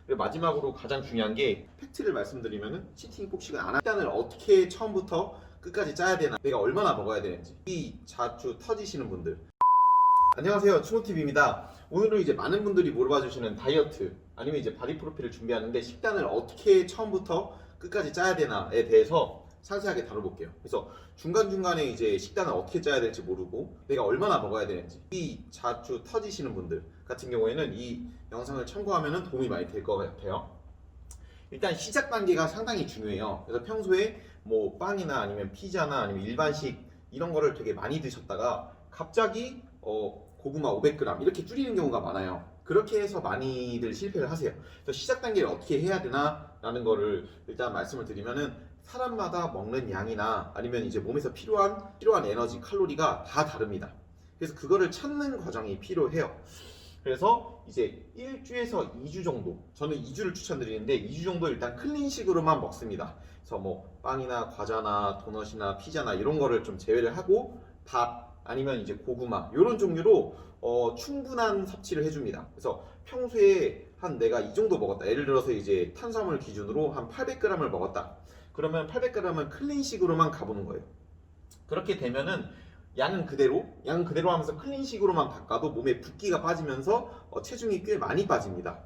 그리고 마지막으로 가장 중요한 게 팩트를 말씀드리면은 치팅 폭식은 안 식단을 어떻게 처음부터 끝까지 짜야 되나, 내가 얼마나 먹어야 되는지 이 자주 터지시는 분들. 안녕하세요, 추노TV입니다. 오늘은 이제 많은 분들이 물어봐 주시는 다이어트 아니면 이제 바디 프로필을 준비하는데 식단을 어떻게 처음부터 끝까지 짜야 되나에 대해서 상세하게 다뤄볼게요. 그래서 중간중간에 이제 식단을 어떻게 짜야 될지 모르고 내가 얼마나 먹어야 되는지 이 자주 터지시는 분들 같은 경우에는 이 영상을 참고하면 도움이 많이 될 것 같아요. 일단 시작 단계가 상당히 중요해요. 그래서 평소에 뭐 빵이나 아니면 피자나 아니면 일반식 이런 거를 되게 많이 드셨다가 갑자기 고구마 500g 이렇게 줄이는 경우가 많아요. 그렇게 해서 많이들 실패를 하세요. 그래서 시작 단계를 어떻게 해야 되나 라는 거를 일단 말씀을 드리면은, 사람마다 먹는 양이나 아니면 이제 몸에서 필요한 에너지, 칼로리가 다 다릅니다. 그래서 그거를 찾는 과정이 필요해요. 그래서 이제 1주에서 2주 정도, 저는 2주를 추천드리는데 2주 정도 일단 클린식으로만 먹습니다. 그래서 뭐 빵이나 과자나 도넛이나 피자나 이런 거를 좀 제외를 하고 밥 아니면 이제 고구마 이런 종류로 충분한 섭취를 해줍니다. 그래서 평소에 한 내가 이 정도 먹었다, 예를 들어서 이제 탄수화물 기준으로 한 800g을 먹었다, 그러면 800g은 클린식으로만 가보는 거예요. 그렇게 되면은 양은 그대로 하면서 클린식으로만 바꿔도 몸에 붓기가 빠지면서 체중이 꽤 많이 빠집니다.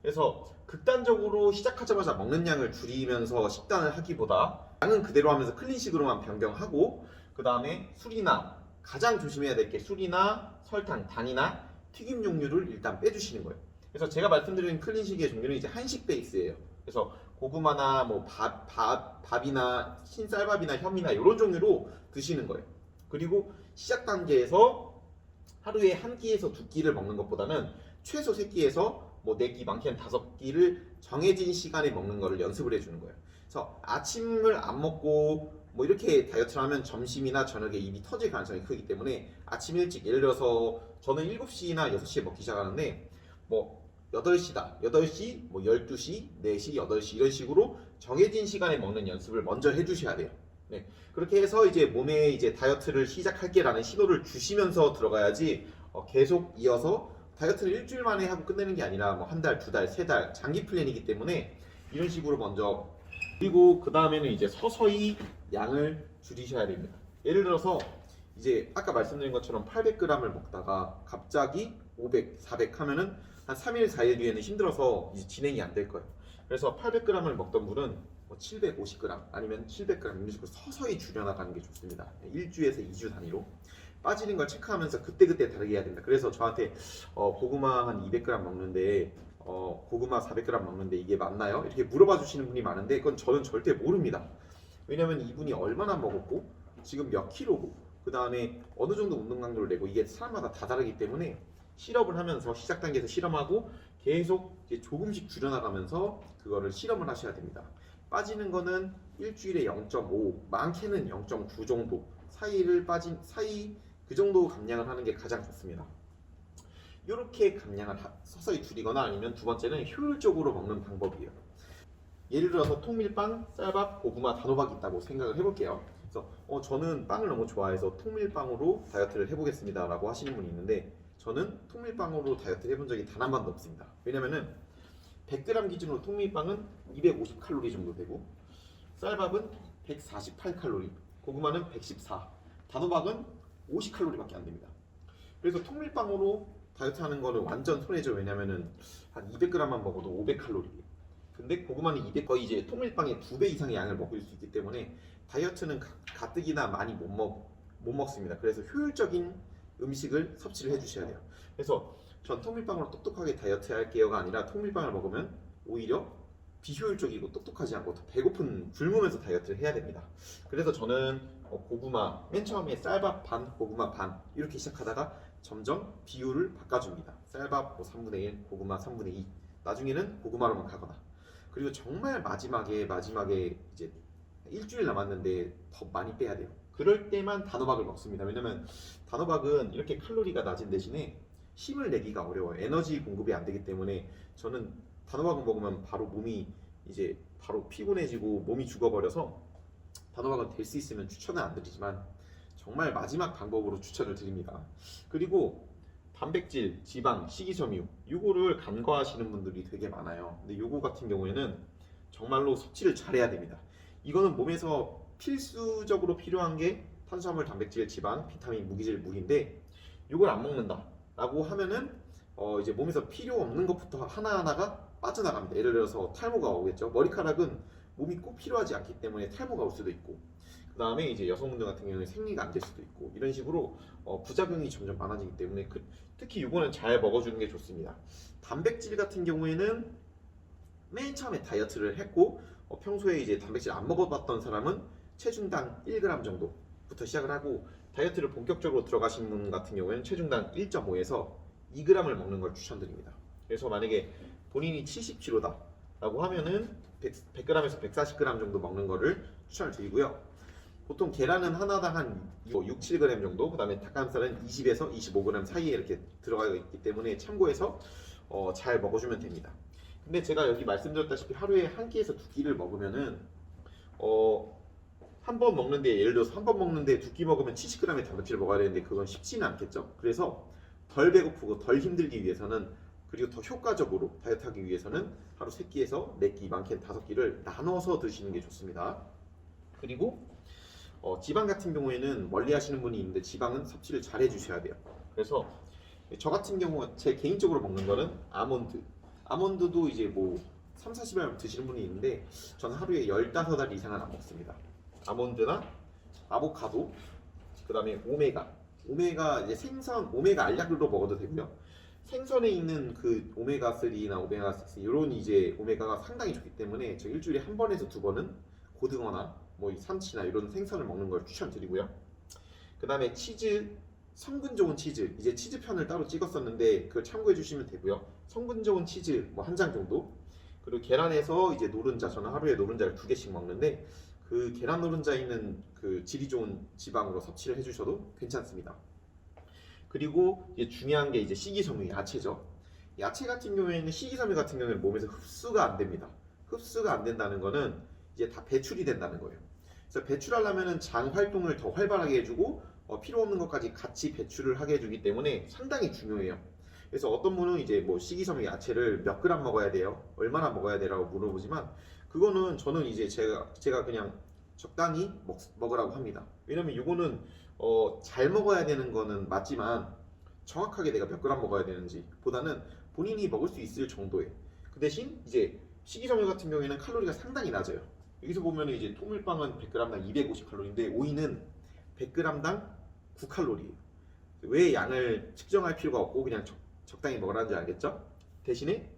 그래서 극단적으로 시작하자마자 먹는 양을 줄이면서 식단을 하기보다 양은 그대로 하면서 클린식으로만 변경하고, 그 다음에 술이나, 가장 조심해야 될 게 술이나 설탕, 단이나 튀김 종류를 일단 빼주시는 거예요. 그래서 제가 말씀드리는 클린식의 종류는 이제 한식 베이스예요. 그래서 고구마나 뭐 밥이나 흰쌀밥이나 햄이나 이런 종류로 드시는 거예요. 그리고 시작 단계에서 하루에 한 끼에서 두 끼를 먹는 것보다는 최소 세 끼에서 뭐 네 끼, 많게는 다섯 끼를 정해진 시간에 먹는 거를 연습을 해주는 거예요. 그래서 아침을 안 먹고 뭐 이렇게 다이어트를 하면 점심이나 저녁에 입이 터질 가능성이 크기 때문에 아침 일찍, 예를 들어서 저는 7시나 6시에 먹기 시작하는데 뭐 8시다, 8시, 뭐 12시, 4시, 8시 이런 식으로 정해진 시간에 먹는 연습을 먼저 해주셔야 돼요. 네, 그렇게 해서 이제 몸에 이제 다이어트를 시작할게라는 신호를 주시면서 들어가야지 계속 이어서 다이어트를 일주일 만에 하고 끝내는 게 아니라 뭐 한 달, 두 달, 세 달 장기 플랜이기 때문에 이런 식으로 먼저, 그리고 그 다음에는 이제 서서히 양을 줄이셔야 됩니다. 예를 들어서 이제 아까 말씀드린 것처럼 800g을 먹다가 갑자기 500, 400 하면은 한 3일, 4일 뒤에는 힘들어서 이제 진행이 안 될 거예요. 그래서 800g을 먹던 분은 뭐 750g 아니면 700g 이런 식으로 서서히 줄여나가는 게 좋습니다. 1주에서 2주 단위로 빠지는 걸 체크하면서 그때그때 다르게 해야 된다. 그래서 저한테 고구마 한 200g 먹는데 고구마 400g 먹는데 이게 맞나요? 이렇게 물어봐 주시는 분이 많은데 그건 저는 절대 모릅니다. 왜냐면 이분이 얼마나 먹었고 지금 몇 킬로고 그 다음에 어느 정도 운동 강도를 내고, 이게 사람마다 다 다르기 때문에 실험을 하면서 시작 단계에서 실험하고 계속 이제 조금씩 줄여나가면서 그거를 실험을 하셔야 됩니다. 빠지는 거는 일주일에 0.5, 많게는 0.9 정도 사이를 사이 그 정도 감량을 하는 게 가장 좋습니다. 이렇게 감량을 서서히 줄이거나, 아니면 두 번째는 효율적으로 먹는 방법이에요. 예를 들어서 통밀빵, 쌀밥, 고구마, 단호박이 있다고 생각을 해볼게요. 그래서 저는 빵을 너무 좋아해서 통밀빵으로 다이어트를 해보겠습니다 라고 하시는 분이 있는데, 저는 통밀빵으로 다이어트를 해본 적이 단 한 번도 없습니다. 왜냐면은 100g 기준으로 통밀빵은 250칼로리 정도 되고, 쌀밥은 148칼로리, 고구마는 114, 단호박은 50칼로리밖에 안 됩니다. 그래서 통밀빵으로 다이어트 하는 거는 완전 손해죠. 왜냐면은 한 200g만 먹어도 500칼로리. 근데 고구마는 200, 거의 이제 통밀빵의 2배 이상의 양을 먹을 수 있기 때문에 다이어트는 가뜩이나 많이 못 먹습니다. 그래서 효율적인 음식을 섭취를 해주셔야 돼요. 그래서 전 통밀빵으로 똑똑하게 다이어트 할게요가 아니라, 통밀빵을 먹으면 오히려 비효율적이고 똑똑하지 않고 더 배고픈, 굶으면서 다이어트를 해야 됩니다. 그래서 저는 고구마, 맨 처음에 쌀밥 반, 고구마 반 이렇게 시작하다가 점점 비율을 바꿔줍니다. 쌀밥 3분의 1, 고구마 3분의 2, 나중에는 고구마로만 가거나, 그리고 정말 마지막에 이제 일주일 남았는데 더 많이 빼야 돼요. 그럴 때만 단호박을 먹습니다. 왜냐면 단호박은 이렇게 칼로리가 낮은 대신에 힘을 내기가 어려워요. 에너지 공급이 안 되기 때문에 저는 단호박을 먹으면 바로 몸이 이제 바로 피곤해지고 몸이 죽어버려서 단호박은 될 수 있으면 추천은 안 드리지만 정말 마지막 방법으로 추천을 드립니다. 그리고 단백질, 지방, 식이섬유 요거를 간과하시는 분들이 되게 많아요. 근데 요거 같은 경우에는 정말로 섭취를 잘해야 됩니다. 이거는 몸에서 필수적으로 필요한 게 탄수화물, 단백질, 지방, 비타민, 무기질, 물인데 요걸 안 먹는다 라고 하면은 이제 몸에서 필요 없는 것부터 하나하나가 빠져나갑니다. 예를 들어서 탈모가 오겠죠. 머리카락은 몸이 꼭 필요하지 않기 때문에 탈모가 올 수도 있고, 그 다음에 이제 여성분들 같은 경우는 생리가 안 될 수도 있고, 이런 식으로 부작용이 점점 많아지기 때문에 특히 이거는 잘 먹어주는 게 좋습니다. 단백질 같은 경우에는 맨 처음에 다이어트를 했고 평소에 이제 단백질 안 먹어봤던 사람은 체중당 1g 정도부터 시작을 하고, 다이어트를 본격적으로 들어가신 분 같은 경우에는 체중당 1.5에서 2g을 먹는 걸 추천드립니다. 그래서 만약에 본인이 70kg다 라고 하면은 100g에서 140g 정도 먹는 거를 추천을 드리고요. 보통 계란은 하나당 한 6, 7g 정도, 그 다음에 닭가슴살은 20에서 25g 사이에 이렇게 들어가 있기 때문에 참고해서 잘 먹어주면 됩니다. 근데 제가 여기 말씀드렸다시피 하루에 한 끼에서 두 끼를 먹으면은 한 번 먹는데, 예를 들어서 한 번 먹는데 두 끼 먹으면 70g의 단백질을 먹어야 되는데 그건 쉽지는 않겠죠. 그래서 덜 배고프고 덜 힘들기 위해서는, 그리고 더 효과적으로 다이어트하기 위해서는 하루 3끼에서 4끼, 많게는 5끼를 나눠서 드시는 게 좋습니다. 그리고 지방 같은 경우에는 멀리 하시는 분이 있는데 지방은 섭취를 잘 해주셔야 돼요. 그래서 저 같은 경우 제 개인적으로 먹는 거는 아몬드도 이제 뭐 3, 40알 드시는 분이 있는데 저는 하루에 15알 이상은 안 먹습니다. 아몬드나 아보카도, 그 다음에 오메가 이제 생선, 오메가 알약으로 먹어도 되고요. 생선에 있는 그 오메가3나 오메가6 이런 이제 오메가가 상당히 좋기 때문에 저 일주일에 한 번에서 두 번은 고등어나 뭐 삼치나 이런 생선을 먹는 걸 추천드리고요. 그 다음에 치즈, 성분 좋은 치즈, 이제 치즈 편을 따로 찍었었는데 그걸 참고해 주시면 되고요. 성분 좋은 치즈 뭐 한 장 정도, 그리고 계란에서 이제 노른자, 저는 하루에 노른자를 2개씩 먹는데 그 계란 노른자에 있는 그 질이 좋은 지방으로 섭취를 해주셔도 괜찮습니다. 그리고 이제 중요한 게 이제 식이섬유, 야채죠. 야채 같은 경우에는 식이섬유 같은 경우에는 몸에서 흡수가 안 됩니다. 흡수가 안 된다는 거는 이제 다 배출이 된다는 거예요. 그래서 배출하려면은 장 활동을 더 활발하게 해주고 필요 없는 것까지 같이 배출을 하게 해주기 때문에 상당히 중요해요. 그래서 어떤 분은 이제 뭐 식이섬유 야채를 몇 그램 먹어야 돼요, 얼마나 먹어야 돼라고 물어보지만 그거는 저는 이제 제가 그냥 적당히 먹으라고 합니다. 왜냐면 이거는 잘 먹어야 되는 거는 맞지만 정확하게 내가 몇 그램 먹어야 되는지 보다는 본인이 먹을 수 있을 정도의, 그 대신 이제 식이섬유 같은 경우에는 칼로리가 상당히 낮아요. 여기서 보면 이제 통밀빵은 100g당 250칼로리인데 오이는 100g당 9칼로리예요. 왜 양을 측정할 필요가 없고 그냥 적당히 먹으라는지 알겠죠? 대신에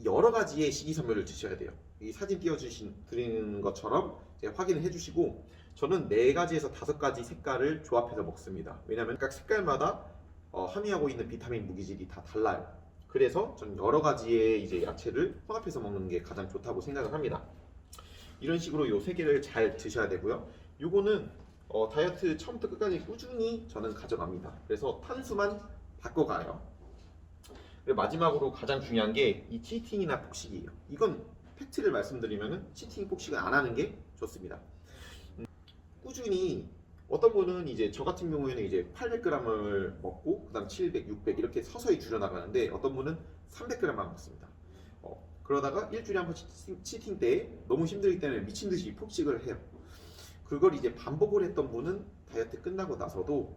여러 가지의 식이섬유를 드셔야 돼요. 이 사진 띄워드리는 것처럼 확인을 해주시고, 저는 4가지에서 5가지 색깔을 조합해서 먹습니다. 왜냐하면 각 색깔마다 함유하고 있는 비타민, 무기질이 다 달라요. 그래서 저는 여러 가지의 이제 야채를 혼합해서 먹는 게 가장 좋다고 생각을 합니다. 이런 식으로 이 3개를 잘 드셔야 되고요. 요거는 다이어트 처음부터 끝까지 꾸준히 저는 가져갑니다. 그래서 탄수만 바꿔가요. 그리고 마지막으로 가장 중요한 게 이 치팅이나 폭식이에요. 이건 팩트를 말씀드리면은 치팅, 폭식은 안 하는 게 좋습니다. 꾸준히, 어떤 분은 이제 저 같은 경우에는 이제 800g을 먹고 그다음 700, 600 이렇게 서서히 줄여나가는데 어떤 분은 300g만 먹습니다. 그러다가 일주일에 한 번 치팅 때에 너무 힘들기 때문에 미친 듯이 폭식을 해요. 그걸 이제 반복을 했던 분은 다이어트 끝나고 나서도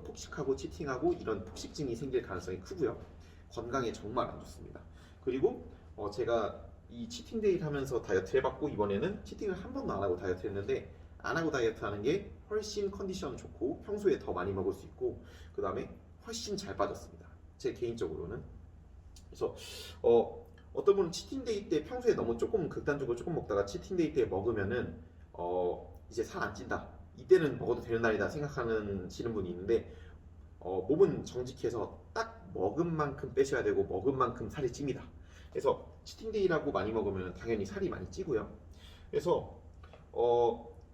폭식하고 치팅하고 이런 폭식증이 생길 가능성이 크고요. 건강에 정말 안 좋습니다. 그리고 제가 이 치팅데이를 하면서 다이어트 해봤고 이번에는 치팅을 한 번도 안 하고 다이어트 했는데, 안 하고 다이어트 하는 게 훨씬 컨디션 좋고 평소에 더 많이 먹을 수 있고 그 다음에 훨씬 잘 빠졌습니다. 제 개인적으로는. 그래서 어떤 분은 치팅데이 때 평소에 너무 조금 극단적으로 조금 먹다가 치팅데이 때 먹으면은 이제 살 안 찐다, 이때는 먹어도 되는 날이다 생각하는 분이 있는데 몸은 정직해서 딱 먹은 만큼 빼셔야 되고 먹은 만큼 살이 찝니다. 그래서 치팅데이라고 많이 먹으면 당연히 살이 많이 찌고요. 그래서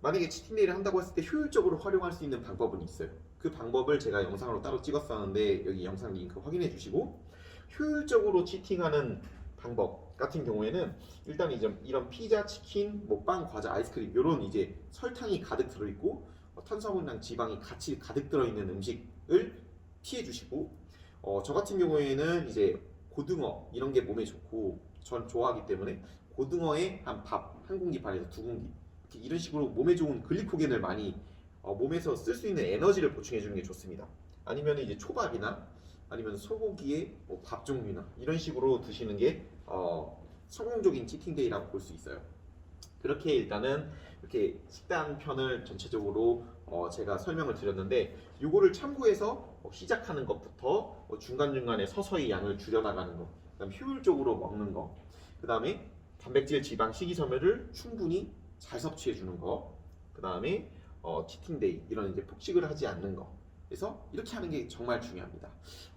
만약에 치팅데이를 한다고 했을 때 효율적으로 활용할 수 있는 방법은 있어요. 그 방법을 제가 영상으로 따로 찍었었는데 여기 영상 링크 확인해 주시고, 효율적으로 치팅하는 방법 같은 경우에는 일단 이제 이런 피자, 치킨, 뭐 빵, 과자, 아이스크림 이런 이제 설탕이 가득 들어있고 탄수화물이랑 지방이 같이 가득 들어있는 음식을 피해 주시고 저 같은 경우에는 이제 고등어 이런 게 몸에 좋고 전 좋아하기 때문에 고등어에 한 밥 한 공기 반에서 두 공기 이런 식으로 몸에 좋은 글리코겐을 많이 몸에서 쓸 수 있는 에너지를 보충해 주는 게 좋습니다. 아니면 이제 초밥이나 아니면 소고기에 밥 종류나 이런 식으로 드시는 게 성공적인 치팅데이라고 볼 수 있어요. 그렇게 일단은 이렇게 식단 편을 전체적으로 제가 설명을 드렸는데 요거를 참고해서 시작하는 것부터 중간중간에 서서히 양을 줄여나가는 거, 그다음 효율적으로 먹는 거, 그다음에 단백질, 지방, 식이섬유를 충분히 잘 섭취해 주는 거, 그다음에 치팅데이 이런 이제 폭식을 하지 않는 거. 그래서 이렇게 하는 게 정말 중요합니다.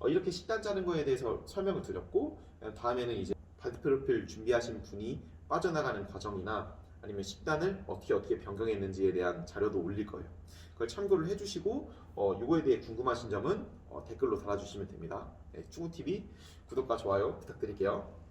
이렇게 식단 짜는 거에 대해서 설명을 드렸고 다음에는 이제 바디 프로필 준비하신 분이 빠져나가는 과정이나 아니면 식단을 어떻게 변경했는지에 대한 자료도 올릴 거예요. 그걸 참고를 해주시고 이거에 대해 궁금하신 점은 댓글로 달아주시면 됩니다. 네, 충우TV 구독과 좋아요 부탁드릴게요.